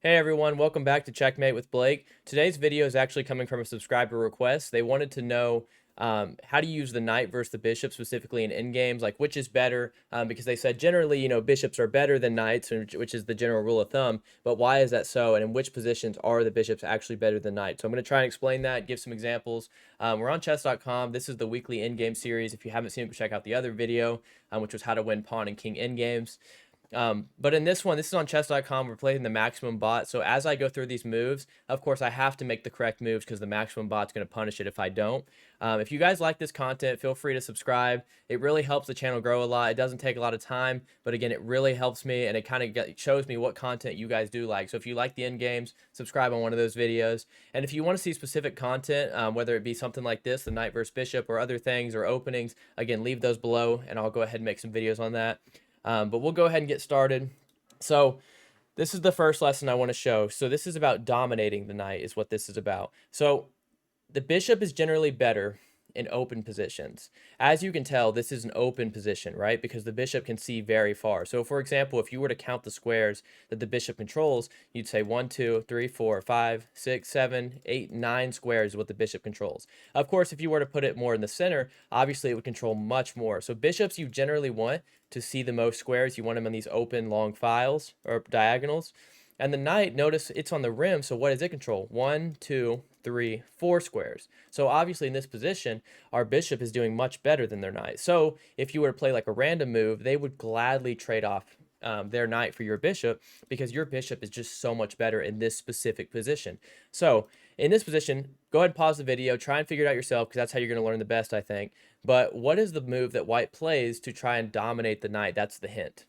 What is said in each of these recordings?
Hey everyone, welcome back to Checkmate with Blake. Today's video is actually coming from a subscriber request. They wanted to know how to use the knight versus the bishop, specifically in endgames, like which is better, because they said generally, bishops are better than knights, which is the general rule of thumb, but why is that so, and in which positions are the bishops actually better than knights? So I'm going to try and explain that, give some examples. We're on chess.com. This is the Weekly Endgame Series. If you haven't seen it, check out the other video, which was how to win pawn and king endgames. But in this one, this is on chess.com. We're playing the maximum bot. So as I go through these moves, of course, I have to make the correct moves because the maximum bot's going to punish it if I don't. If you guys like this content, feel free to subscribe. It really helps the channel grow a lot. It doesn't take a lot of time, but again, it really helps me, and it kind of shows me what content you guys do like. So if you like the end games, subscribe on one of those videos. And if you want to see specific content, whether it be something like this, the knight versus bishop, or other things, or openings, again, leave those below, and I'll go ahead and make some videos on that. But we'll go ahead and get started. So this is the first lesson I want to show. So this is about dominating the knight is what this is about. So the bishop is generally better in open positions. As you can tell, this is an open position, right? Because the bishop can see very far. So for example, if you were to count the squares that the bishop controls, you'd say 1, 2, 3, 4, 5, 6, 7, 8, 9 squares is what the bishop controls. Of course, if you were to put it more in the center, obviously it would control much more. So bishops you generally want to see the most squares. You want them in these open long files or diagonals. And the knight, notice it's on the rim, so what does it control? 1, 2, 3, 4 squares. So obviously in this position, our bishop is doing much better than their knight. So if you were to play like a random move, they would gladly trade off their knight for your bishop because your bishop is just so much better in this specific position. So in this position, go ahead and pause the video, try and figure it out yourself because that's how you're going to learn the best, I think. But what is the move that white plays to try and dominate the knight? That's the hint.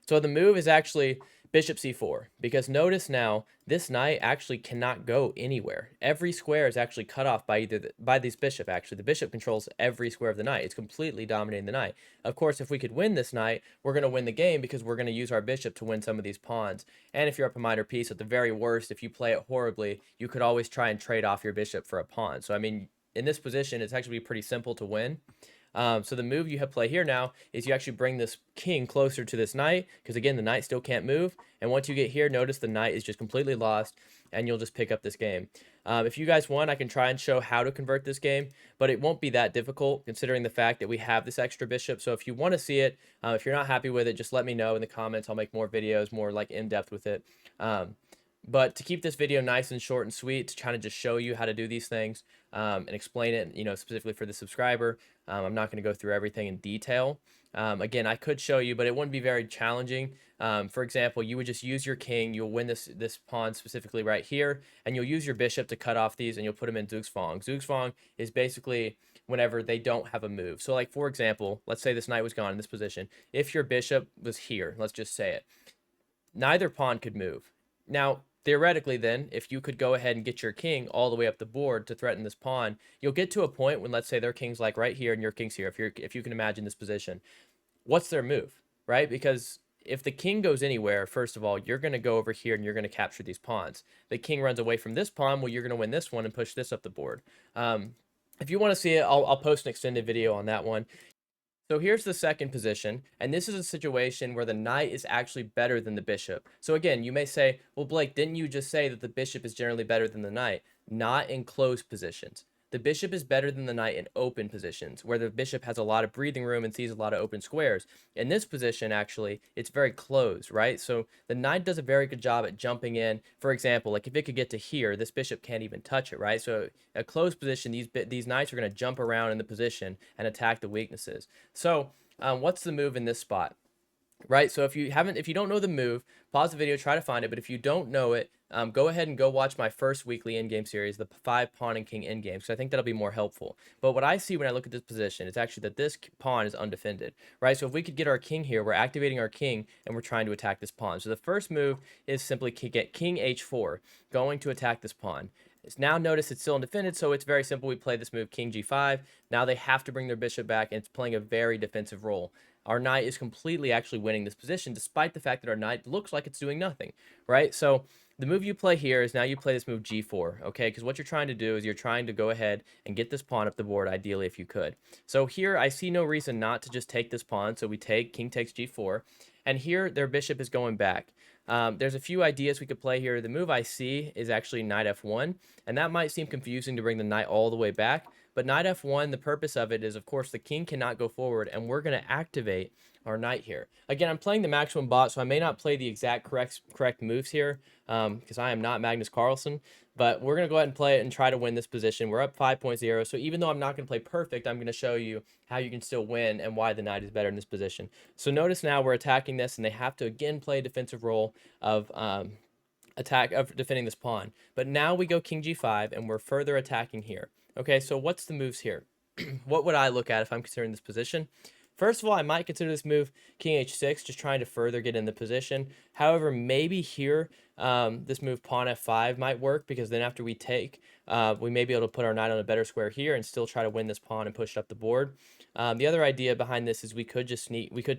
So the move is actually bishop c4, because notice now this knight actually cannot go anywhere. Every square is actually cut off by by this bishop. Actually, the bishop controls every square of the knight. It's completely dominating the knight. Of course, if we could win this knight, we're going to win the game because we're going to use our bishop to win some of these pawns. And if you're up a minor piece, at the very worst, if you play it horribly, you could always try and trade off your bishop for a pawn. So I mean, in this position, it's actually pretty simple to win. So the move you have play here now is you actually bring this king closer to this knight, because again, the knight still can't move. And once you get here, notice the knight is just completely lost, and you'll just pick up this game. If you guys want, I can try and show how to convert this game, but it won't be that difficult considering the fact that we have this extra bishop. So if you want to see it, if you're not happy with it, just let me know in the comments. I'll make more videos, more like in-depth with it. But to keep this video nice and short and sweet, to kind of just show you how to do these things and explain it, specifically for the subscriber, I'm not going to go through everything in detail. Again, I could show you, but it wouldn't be very challenging. For example, you would just use your king. You'll win this pawn specifically right here, and you'll use your bishop to cut off these, and you'll put them in Zugzwang. Zugzwang is basically whenever they don't have a move. So like, for example, let's say this knight was gone in this position. If your bishop was here, let's just say it, neither pawn could move. Now, theoretically then, if you could go ahead and get your king all the way up the board to threaten this pawn, you'll get to a point when, let's say, their king's like right here and your king's here, if you can imagine this position. What's their move, right? Because if the king goes anywhere, first of all, you're going to go over here and you're going to capture these pawns. The king runs away from this pawn, well, you're going to win this one and push this up the board. If you want to see it, I'll post an extended video on that one. So here's the second position, and this is a situation where the knight is actually better than the bishop. So again, you may say, well, Blake, didn't you just say that the bishop is generally better than the knight? Not in close positions. The bishop is better than the knight in open positions, where the bishop has a lot of breathing room and sees a lot of open squares. In this position, actually, it's very closed, right? So the knight does a very good job at jumping in. For example, like if it could get to here, this bishop can't even touch it, right? So a closed position, these knights are going to jump around in the position and attack the weaknesses. So what's the move in this spot? Right, so if you don't know the move, pause the video, try to find it. But if you don't know it, go ahead and go watch my first weekly endgame series, the 5 pawn and king endgame. So I think that'll be more helpful. But what I see when I look at this position is actually that this pawn is undefended, right? So if we could get our king here, we're activating our king and we're trying to attack this pawn. So the first move is simply get king h4, going to attack this pawn. Now notice it's still undefended, so it's very simple. We play this move king g5. Now they have to bring their bishop back, and it's playing a very defensive role. Our knight is completely actually winning this position, despite the fact that our knight looks like it's doing nothing, right? So the move you play here is now you play this move g4, okay? Because what you're trying to do is you're trying to go ahead and get this pawn up the board, ideally, if you could. So here, I see no reason not to just take this pawn. So we take, king takes g4. And here, their bishop is going back. There's a few ideas we could play here. The move I see is actually knight f1, and that might seem confusing to bring the knight all the way back. But knight f1, the purpose of it is, of course, the king cannot go forward, and we're going to activate our knight here. Again, I'm playing the maximum bot, so I may not play the exact correct moves here, because I am not Magnus Carlsen. But we're going to go ahead and play it and try to win this position. We're up 5.0, so even though I'm not going to play perfect, I'm going to show you how you can still win and why the knight is better in this position. So notice now we're attacking this, and they have to again play a defensive role of defending this pawn. But now we go king g5, and we're further attacking here. Okay, so what's the moves here? What would I look at if I'm considering this position? First of all, I might consider this move king h6, just trying to further get in the position. However, maybe here, this move pawn f5 might work, because then after we take, we may be able to put our knight on a better square here and still try to win this pawn and push it up the board. The other idea behind this is we could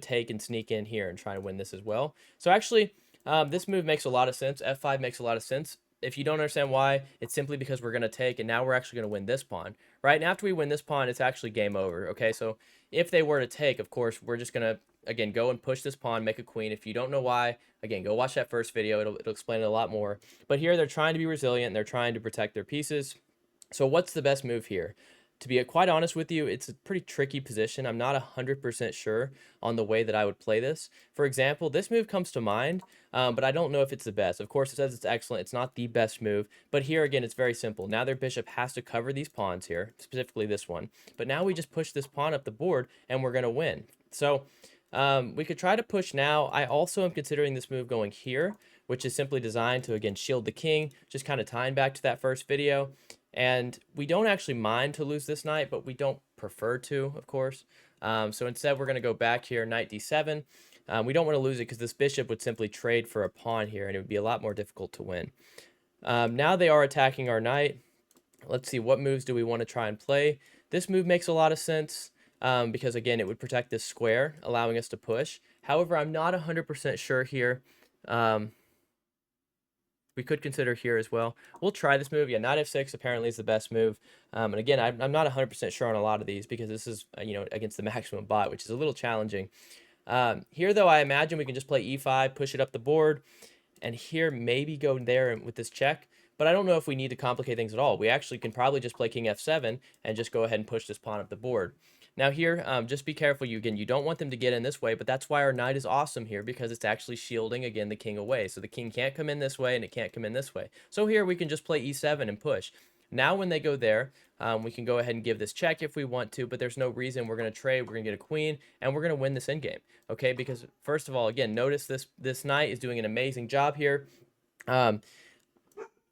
take and sneak in here and try to win this as well. So actually, this move makes a lot of sense. f5 makes a lot of sense. If you don't understand why, it's simply because we're going to take, and now we're actually going to win this pawn, right? And after we win this pawn, it's actually game over, okay? So if they were to take, of course, we're just going to, again, go and push this pawn, make a queen. If you don't know why, again, go watch that first video. It'll explain it a lot more. But here, they're trying to be resilient. And they're trying to protect their pieces. So what's the best move here? To be quite honest with you, it's a pretty tricky position. I'm not 100% sure on the way that I would play this. For example, this move comes to mind, but I don't know if it's the best. Of course, it says it's excellent. It's not the best move, but here again, it's very simple. Now their bishop has to cover these pawns here, specifically this one. But now we just push this pawn up the board, and we're going to win. So we could try to push now. I also am considering this move going here, which is simply designed to, again, shield the king, just kind of tying back to that first video. And we don't actually mind to lose this knight, but we don't prefer to, of course. So instead, we're going to go back here, knight d7. We don't want to lose it because this bishop would simply trade for a pawn here, and it would be a lot more difficult to win. Now they are attacking our knight. Let's see, what moves do we want to try and play? This move makes a lot of sense because, again, it would protect this square, allowing us to push. However, I'm not 100% sure here. We could consider here as well. We'll try this move. Yeah, knight f6 apparently is the best move. And again, I'm not 100% sure on a lot of these because this is, against the maximum bot, which is a little challenging. Here, though, I imagine we can just play e5, push it up the board, and here maybe go there with this check. But I don't know if we need to complicate things at all. We actually can probably just play king f7 and just go ahead and push this pawn up the board. Now here, just be careful. You don't want them to get in this way, but that's why our knight is awesome here, because it's actually shielding, again, the king away. So the king can't come in this way, and it can't come in this way. So here we can just play e7 and push. Now when they go there, we can go ahead and give this check if we want to, but there's no reason. We're going to trade, we're going to get a queen, and we're going to win this endgame, okay? Because first of all, again, notice this knight is doing an amazing job here.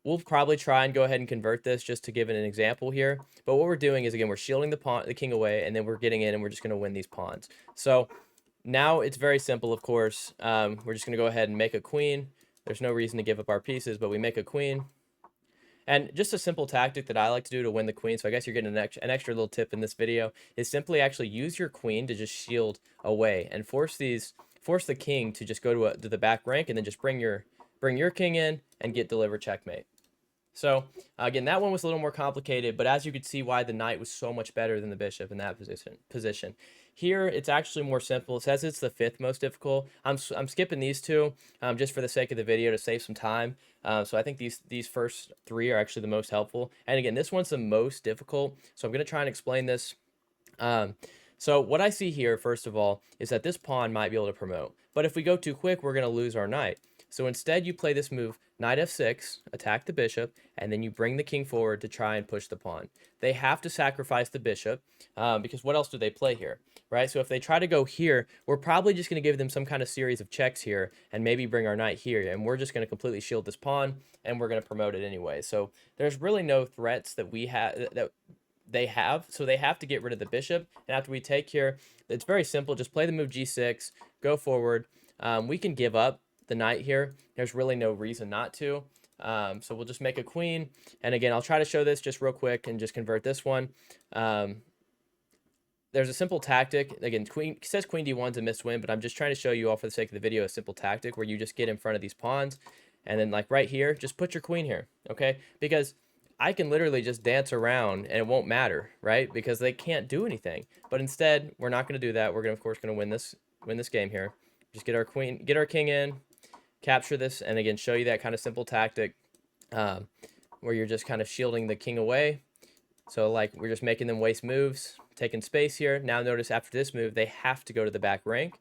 We'll probably try and go ahead and convert this just to give it an example here. But what we're doing is, again, we're shielding the king away, and then we're getting in, and we're just going to win these pawns. So now it's very simple, of course. We're just going to go ahead and make a queen. There's no reason to give up our pieces, but we make a queen. And just a simple tactic that I like to do to win the queen, so I guess you're getting an extra little tip in this video, is simply actually use your queen to just shield away and force the king to just go to the back rank, and then just bring your king in and get delivered checkmate. So again, that one was a little more complicated, but as you could see why the knight was so much better than the bishop in that position. Here, it's actually more simple. It says it's the 5th most difficult. I'm skipping these two just for the sake of the video to save some time. So I think these first 3 are actually the most helpful. And again, this one's the most difficult. So I'm going to try and explain this. So what I see here, first of all, is that this pawn might be able to promote. But if we go too quick, we're going to lose our knight. So instead, you play this move, knight f6, attack the bishop, and then you bring the king forward to try and push the pawn. They have to sacrifice the bishop because what else do they play here, right? So if they try to go here, we're probably just going to give them some kind of series of checks here and maybe bring our knight here, and we're just going to completely shield this pawn, and we're going to promote it anyway. So there's really no threats that we have they have, so they have to get rid of the bishop. And after we take here, it's very simple. Just play the move g6, go forward. We can give up the knight here. There's really no reason not to. So we'll just make a queen. And again, I'll try to show this just real quick and just convert this one. There's a simple tactic. Again, it says queen d1 is a missed win, but I'm just trying to show you all for the sake of the video a simple tactic where you just get in front of these pawns. And then like right here, just put your queen here, okay? Because I can literally just dance around and it won't matter, right? Because they can't do anything. But instead, we're not going to do that. We're going to, of course, win this game here. Just get our queen, get our king in, capture this, and again, show you that kind of simple tactic um, where you're just kind of shielding the king away. So like we're just making them waste moves, taking space here. Now notice after this move, they have to go to the back rank.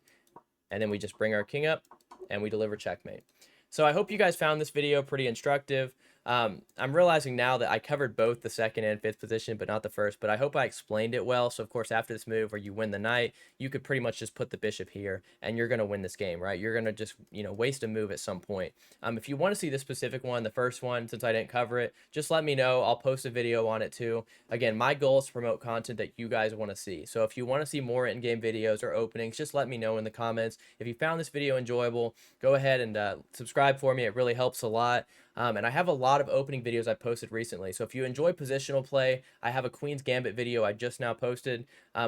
And then we just bring our king up and we deliver checkmate. So I hope you guys found this video pretty instructive. I'm realizing now that I covered both the second and fifth position, but not the first. But I hope I explained it well. So of course, after this move where you win the knight, you could pretty much just put the bishop here, and you're gonna win this game, right? You're gonna just waste a move at some point. If you want to see the specific one, the first one, since I didn't cover it, just let me know. I'll post a video on it too. Again, my goal is to promote content that you guys want to see. So if you want to see more in-game videos or openings, just let me know in the comments. If you found this video enjoyable, go ahead and subscribe for me. It really helps a lot. And I have a lot of opening videos I posted recently. So if you enjoy positional play, I have a Queen's Gambit video I just now posted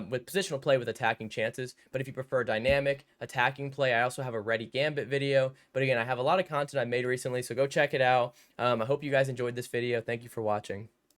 with positional play with attacking chances. But if you prefer dynamic attacking play, I also have a Ready Gambit video. But again, I have a lot of content I made recently, so go check it out. I hope you guys enjoyed this video. Thank you for watching.